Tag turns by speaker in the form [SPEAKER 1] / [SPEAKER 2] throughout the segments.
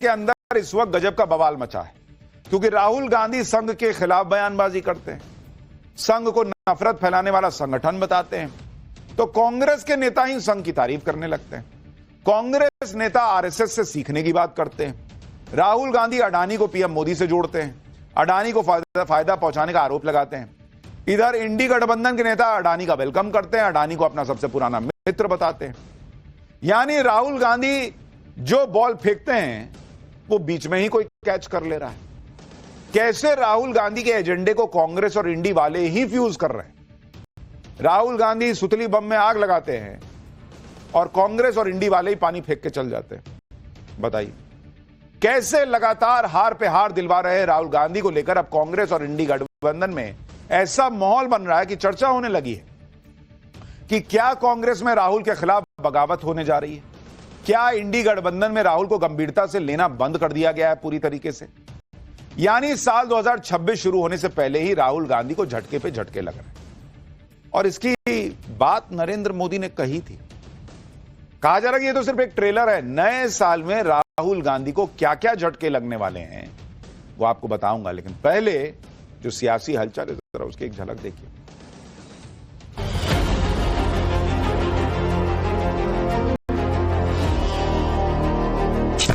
[SPEAKER 1] के अंदर इस वक्त गजब का बवाल मचा है, क्योंकि राहुल गांधी संघ के खिलाफ बयानबाजी करते हैं, संघ को नफरत फैलाने वाला संगठन बताते हैं, तो कांग्रेस के नेता ही संघ की तारीफ करने लगते हैं। कांग्रेस नेता आरएसएस से सीखने की बात करते हैं। राहुल गांधी अडानी को पीएम मोदी से जोड़ते हैं, अडानी को फायदा पहुंचाने का आरोप लगाते हैं। इधर इंडी गठबंधन के नेता अडानी का वेलकम करते हैं, अडानी को अपना सबसे पुराना मित्र बताते हैं। यानी राहुल गांधी जो बॉल फेंकते हैं वो बीच में ही कोई कैच कर ले रहा है। कैसे राहुल गांधी के एजेंडे को कांग्रेस और इंडी वाले ही फ्यूज कर रहे हैं। राहुल गांधी सुतली बम में आग लगाते हैं और कांग्रेस और इंडी वाले ही पानी फेंक के चल जाते हैं। बताइए कैसे लगातार हार पे हार दिलवा रहे राहुल गांधी को लेकर अब कांग्रेस और इंडी गठबंधन में ऐसा माहौल बन रहा है कि चर्चा होने लगी है कि क्या कांग्रेस में राहुल के खिलाफ बगावत होने जा रही है, क्या इंडी गठबंधन में राहुल को गंभीरता से लेना बंद कर दिया गया है पूरी तरीके से। यानी साल 2026 शुरू होने से पहले ही राहुल गांधी को झटके पे झटके लग रहे हैं। और इसकी बात नरेंद्र मोदी ने कही थी। कहा जा रहा है कि ये तो सिर्फ एक ट्रेलर है, नए साल में राहुल गांधी को क्या क्या झटके लगने वाले हैं वो आपको बताऊंगा, लेकिन पहले जो सियासी हलचल है जरा उसकी एक झलक देखिए।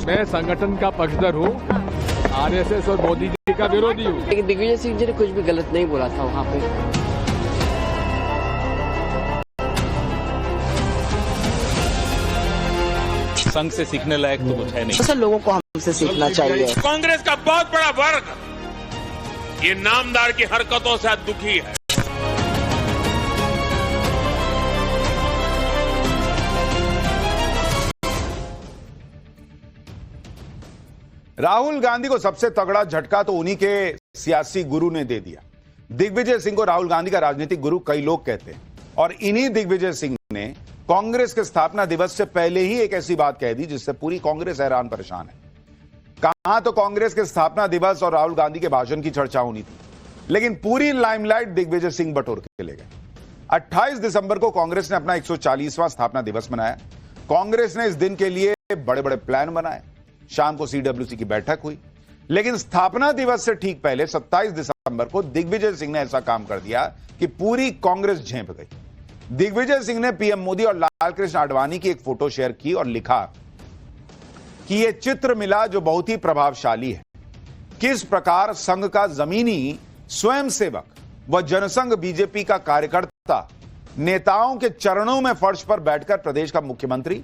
[SPEAKER 2] मैं संगठन का पक्षधर हूँ, आरएसएस और मोदी जी का विरोधी हूँ।
[SPEAKER 3] लेकिन दिग्विजय सिंह जी ने कुछ भी गलत नहीं बोला था वहाँ पे।
[SPEAKER 4] संघ से सीखने लायक तो कुछ है नहीं।
[SPEAKER 3] सर लोगों को हमसे सीखना चाहिए।
[SPEAKER 5] कांग्रेस का बहुत बड़ा वर्ग ये नामदार की हरकतों से दुखी है।
[SPEAKER 1] राहुल गांधी को सबसे तगड़ा झटका तो उन्हीं के सियासी गुरु ने दे दिया। दिग्विजय सिंह को राहुल गांधी का राजनीतिक गुरु कई लोग कहते हैं, और इन्हीं दिग्विजय सिंह ने कांग्रेस के स्थापना दिवस से पहले ही एक ऐसी बात कह दी जिससे पूरी कांग्रेस हैरान परेशान है। कहां तो कांग्रेस के स्थापना दिवस और राहुल गांधी के भाषण की चर्चा होनी थी, लेकिन पूरी लाइमलाइट दिग्विजय सिंह बटोर के ले गए। 28 दिसंबर को कांग्रेस ने अपना 140वां स्थापना दिवस मनाया। कांग्रेस ने इस दिन के लिए बड़े बड़े प्लान बनाए। शाम को सीडब्ल्यूसी की बैठक हुई, लेकिन स्थापना दिवस से ठीक पहले 27 दिसंबर को दिग्विजय सिंह ने ऐसा काम कर दिया कि पूरी कांग्रेस झेंप गई। दिग्विजय सिंह ने पीएम मोदी और लालकृष्ण आडवाणी की एक फोटो शेयर की और लिखा कि यह चित्र मिला जो बहुत ही प्रभावशाली है। किस प्रकार संघ का जमीनी स्वयंसेवक व जनसंघ बीजेपी का कार्यकर्ता नेताओं के चरणों में फर्श पर बैठकर प्रदेश का मुख्यमंत्री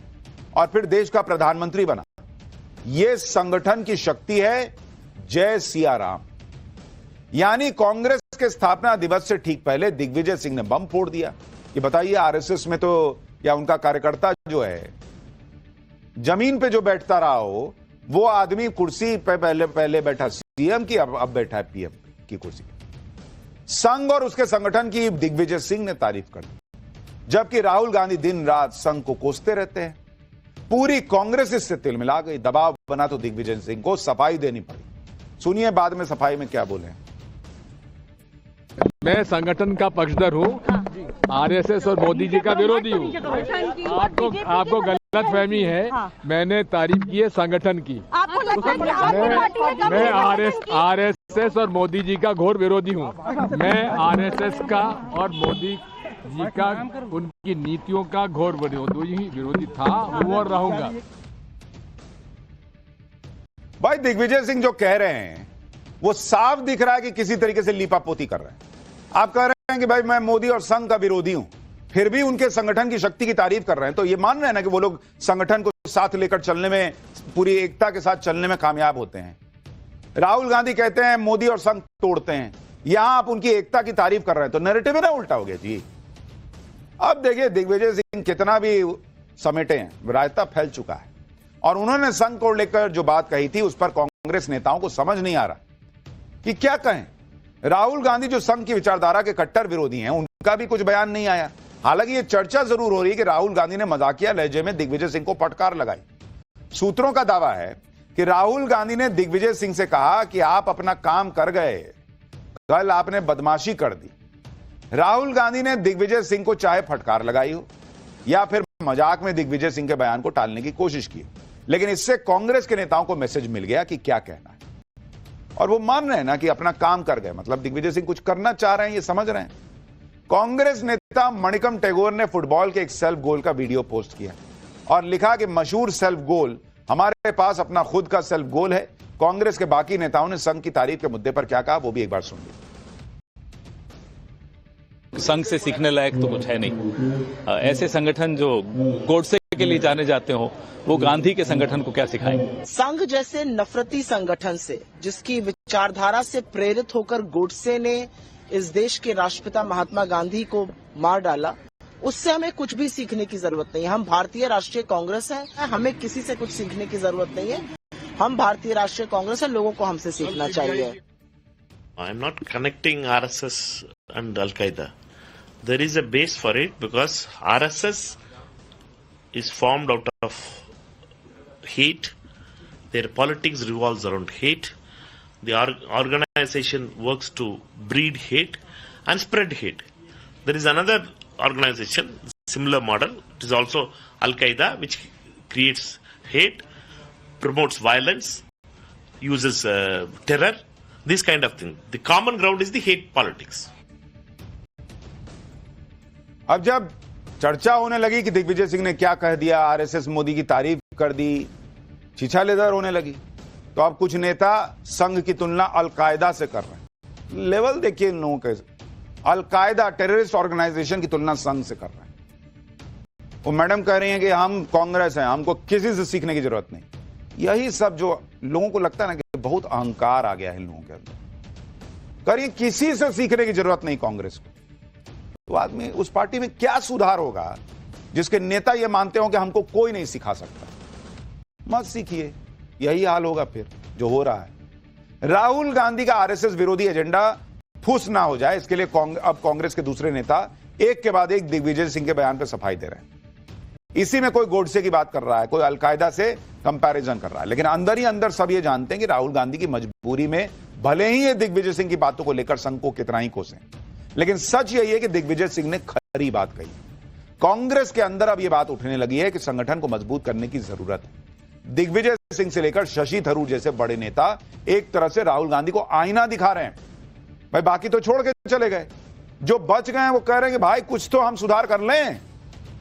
[SPEAKER 1] और फिर देश का प्रधानमंत्री बना। यह संगठन की शक्ति है। जय सिया राम। यानी कांग्रेस के स्थापना दिवस से ठीक पहले दिग्विजय सिंह ने बम फोड़ दिया कि बताइए आरएसएस में तो या उनका कार्यकर्ता जो है जमीन पे जो बैठता रहा हो वो आदमी कुर्सी पे पहले बैठा सीएम की, अब बैठा है पीएम की कुर्सी पे। संघ और उसके संगठन की दिग्विजय सिंह ने तारीफ कर दी, जबकि राहुल गांधी दिन रात संघ को कोसते रहते हैं। पूरी कांग्रेस इससे तिलमिला गई। दबाव बना तो दिग्विजय सिंह को सफाई देनी पड़ी। सुनिए बाद में सफाई में क्या बोले।
[SPEAKER 2] मैं संगठन का पक्षधर हूँ, आरएसएस और मोदी जी का विरोधी हूँ। आपको गलत फहमी है। मैंने तारीफ की है संगठन की। मैं आरएसएस और मोदी जी का घोर विरोधी हूँ। मैं आरएसएस का और मोदी जी का, उनकी नीतियों का घोर विरोधी था, हूँ और रहूंगा।
[SPEAKER 1] भाई दिग्विजय सिंह जो कह रहे हैं वो साफ दिख रहा है कि किसी तरीके से लीपापोती कर रहे हैं। आप कह रहे हैं कि भाई मैं मोदी और संघ का विरोधी हूं, फिर भी उनके संगठन की शक्ति की तारीफ कर रहे हैं, तो ये मान रहे हैं ना कि वो लोग संगठन को साथ लेकर चलने में, पूरी एकता के साथ चलने में कामयाब होते हैं। राहुल गांधी कहते हैं मोदी और संघ तोड़ते हैं, यहां आप उनकी एकता की तारीफ कर रहे हैं, तो नैरेटिव ही ना उल्टा हो गया जी। अब देखिए दिग्विजय सिंह कितना भी समेटे हैं, रायता फैल चुका है। और उन्होंने संघ को लेकर जो बात कही थी उस पर कांग्रेस नेताओं को समझ नहीं आ रहा कि क्या कहें। राहुल गांधी जो संघ की विचारधारा के कट्टर विरोधी हैं, उनका भी कुछ बयान नहीं आया। हालांकि यह चर्चा जरूर हो रही है कि राहुल गांधी ने मजाकिया लहजे में दिग्विजय सिंह को फटकार लगाई। सूत्रों का दावा है कि राहुल गांधी ने दिग्विजय सिंह से कहा कि आप अपना काम कर गए, कल आपने बदमाशी कर दी। राहुल गांधी ने दिग्विजय सिंह को चाहे फटकार लगाई हो या फिर मजाक में दिग्विजय सिंह के बयान को टालने की कोशिश की, लेकिन इससे कांग्रेस के नेताओं को मैसेज मिल गया कि क्या कहना है, और वो मान रहे हैं ना कि अपना काम कर गए, मतलब दिग्विजय सिंह कुछ करना चाह रहे हैं, ये समझ रहे हैं। कांग्रेस नेता मणिकम टैगोर ने फुटबॉल के एक सेल्फ गोल का वीडियो पोस्ट किया और लिखा कि मशहूर सेल्फ गोल, हमारे पास अपना खुद का सेल्फ गोल है। कांग्रेस के बाकी नेताओं ने संघ की तारीफ के मुद्दे पर क्या कहा, वो भी एक बार सुन लीजिए।
[SPEAKER 4] संघ से सीखने लायक तो कुछ है नहीं। ऐसे संगठन जो गोडसे के लिए जाने जाते हो, वो गांधी के संगठन को क्या सिखाएंगे?
[SPEAKER 6] संघ जैसे नफरती संगठन से, जिसकी विचारधारा से प्रेरित होकर गोडसे ने इस देश के राष्ट्रपिता महात्मा गांधी को मार डाला, उससे हमें कुछ भी सीखने की जरूरत नहीं है। हम भारतीय राष्ट्रीय कांग्रेस हैं, हमें किसी से कुछ सीखने की जरूरत नहीं है। हम भारतीय राष्ट्रीय कांग्रेस हैं, लोगों को हमसे सीखना चाहिए।
[SPEAKER 7] I am not connecting RSS and Al-Qaeda. There is a base for it because RSS is formed out of hate. Their politics revolves around hate. The organization works to breed hate and spread hate. There is another organization, similar model. It is also Al-Qaeda, which creates hate, promotes violence, uses terror, this kind of thing. The common ground is the hate politics.
[SPEAKER 1] अब जब चर्चा होने लगी कि दिग्विजय सिंह ने क्या कह दिया, आरएसएस मोदी की तारीफ कर दी, छीछालेदर होने लगी, तो अब कुछ नेता संघ की तुलना अलकायदा से कर रहे हैं। लेवल देखिए इन लोगों के, अलकायदा टेररिस्ट ऑर्गेनाइजेशन की तुलना संघ से कर रहे हैं। वो मैडम कह रही हैं कि हम कांग्रेस हैं, हमको किसी से सीखने की जरूरत नहीं। यही सब जो लोगों को लगता है ना कि बहुत अहंकार आ गया है इन लोगों के अंदर, करिए किसी से सीखने की जरूरत नहीं कांग्रेस को। तो आदमी उस पार्टी में क्या सुधार होगा जिसके नेता ये मानते हो कि हमको कोई नहीं सिखा सकता? मत सीखिए, यही हाल होगा फिर जो हो रहा है। राहुल गांधी का आरएसएस विरोधी एजेंडा फुस ना हो जाए, इसके लिए अब कांग्रेस के दूसरे नेता एक के बाद एक दिग्विजय सिंह के बयान पर सफाई दे रहे हैं। इसी में कोई गोडसे की बात कर रहा है, कोई अलकायदा से कंपैरिजन कर रहा है, लेकिन अंदर ही अंदर सब ये जानते हैं कि राहुल गांधी की मजबूरी में भले ही ये दिग्विजय सिंह की बातों को लेकर संघ को कितना ही कोसें, लेकिन सच यही है कि दिग्विजय सिंह ने खरी बात कही। कांग्रेस के अंदर अब यह बात उठने लगी है कि संगठन को मजबूत करने की जरूरत है। दिग्विजय सिंह से लेकर शशि थरूर जैसे बड़े नेता एक तरह से राहुल गांधी को आईना दिखा रहे हैं। भाई बाकी तो छोड़ के चले गए, जो बच गए हैं वो कह रहे हैं कि भाई कुछ तो हम सुधार कर लें,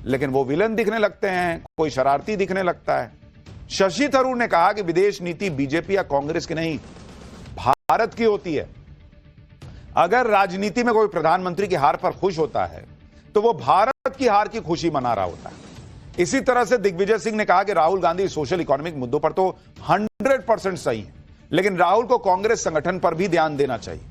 [SPEAKER 1] लेकिन वो विलन दिखने लगते हैं, कोई शरारती दिखने लगता है। शशि थरूर ने कहा कि विदेश नीति बीजेपी या कांग्रेस की नहीं, भारत की होती है। अगर राजनीति में कोई प्रधानमंत्री की हार पर खुश होता है तो वो भारत की हार की खुशी मना रहा होता है। इसी तरह से दिग्विजय सिंह ने कहा कि राहुल गांधी सोशल इकोनॉमिक मुद्दों पर तो 100% सही है, लेकिन राहुल को कांग्रेस संगठन पर भी ध्यान देना चाहिए।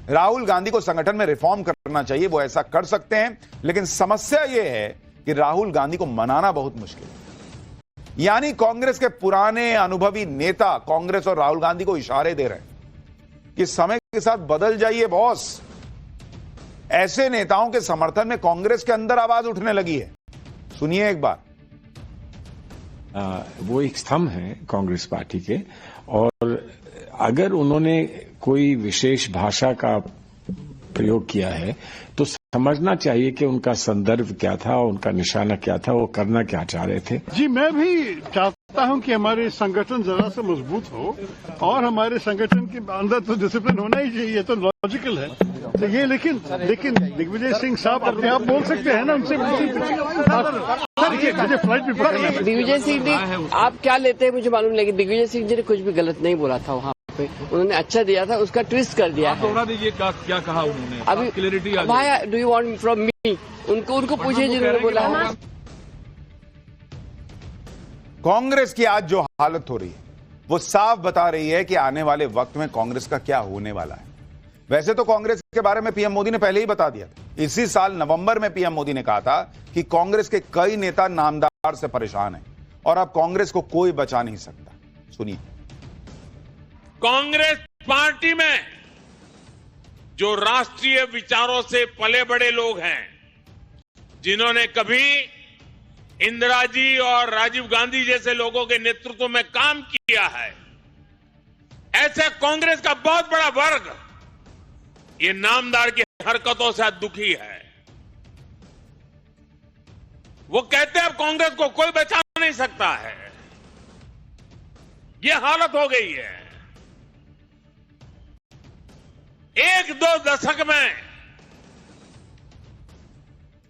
[SPEAKER 1] राहुल गांधी को संगठन में रिफॉर्म करना चाहिए, वो ऐसा कर सकते हैं, लेकिन समस्या यह है कि राहुल गांधी को मनाना बहुत मुश्किल है। यानी कांग्रेस के पुराने अनुभवी नेता कांग्रेस और राहुल गांधी को इशारे दे रहे हैं कि समय के साथ बदल जाइए बॉस। ऐसे नेताओं के समर्थन में कांग्रेस के अंदर आवाज उठने लगी है। सुनिए एक बार।
[SPEAKER 8] वो एक स्तंभ है कांग्रेस पार्टी के, और अगर उन्होंने कोई विशेष भाषा का प्रयोग किया है तो समझना चाहिए कि उनका संदर्भ क्या था, उनका निशाना क्या था, वो करना क्या चाह रहे थे।
[SPEAKER 9] जी मैं भी चाहता हूं कि हमारे संगठन जरा से मजबूत हो, और हमारे संगठन के अंदर तो डिसिप्लिन होना ही चाहिए, तो लॉजिकल है। तो ये लेकिन दिग्विजय सिंह साहब अपने आप बोल सकते हैं ना, उनसे मुझे फ्लाइट भी पकड़ना है।
[SPEAKER 3] दिग्विजय सिंह ने आप क्या लेते हैं मुझे मालूम, लेकिन दिग्विजय सिंह जी ने कुछ भी गलत नहीं बोला था वहाँ पे, उन्होंने अच्छा दिया था, उसका ट्विस्ट कर दिया है।
[SPEAKER 2] दोहरा दीजिए क्या कहा उन्होंने,
[SPEAKER 3] अभी
[SPEAKER 2] क्लैरिटी आ
[SPEAKER 3] भाई do you want from me, उनको पूछिए जिन्होंने बोला है।
[SPEAKER 1] कांग्रेस की आज जो हालत हो रही है वो साफ बता रही है कि आने वाले वक्त में कांग्रेस का क्या होने वाला है। वैसे तो कांग्रेस के बारे में पीएम मोदी ने पहले ही बता दिया था। इसी साल नवंबर में पीएम मोदी ने कहा था कि कांग्रेस के कई नेता नामदार से परेशान हैं और अब कांग्रेस को कोई बचा नहीं सकता। सुनिए।
[SPEAKER 5] कांग्रेस पार्टी में जो राष्ट्रीय विचारों से पले बड़े लोग हैं, जिन्होंने कभी इंदिरा जी और राजीव गांधी जैसे लोगों के नेतृत्व में काम किया है, ऐसे कांग्रेस का बहुत बड़ा वर्ग ये नामदार की हरकतों से दुखी है। वो कहते हैं अब कांग्रेस को कोई बचा नहीं सकता है। ये हालत हो गई है। 1-2 दशक में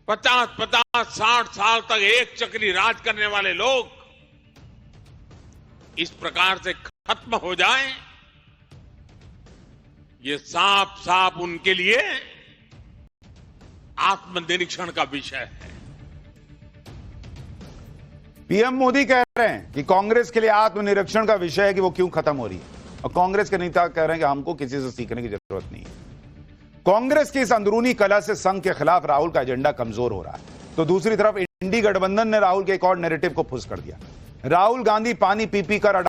[SPEAKER 5] 50-60 साल तक एक चक्री राज करने वाले लोग इस प्रकार से खत्म हो जाएं, ये साफ साफ उनके लिए आत्मनिरीक्षण का विषय है।
[SPEAKER 1] पीएम मोदी कह रहे हैं कि कांग्रेस के लिए आत्मनिरीक्षण का विषय है कि वो क्यों खत्म हो रही है, और कांग्रेस के नेता कह रहे हैं कि हमको किसी से सीखने की जरूरत नहीं है। कांग्रेस की इस अंदरूनी कलह से संघ के खिलाफ राहुल का एजेंडा कमजोर हो रहा है, तो दूसरी तरफ इंडी गठबंधन ने राहुल के एक और नैरेटिव को फुस कर दिया। राहुल गांधी पानी पी पी कर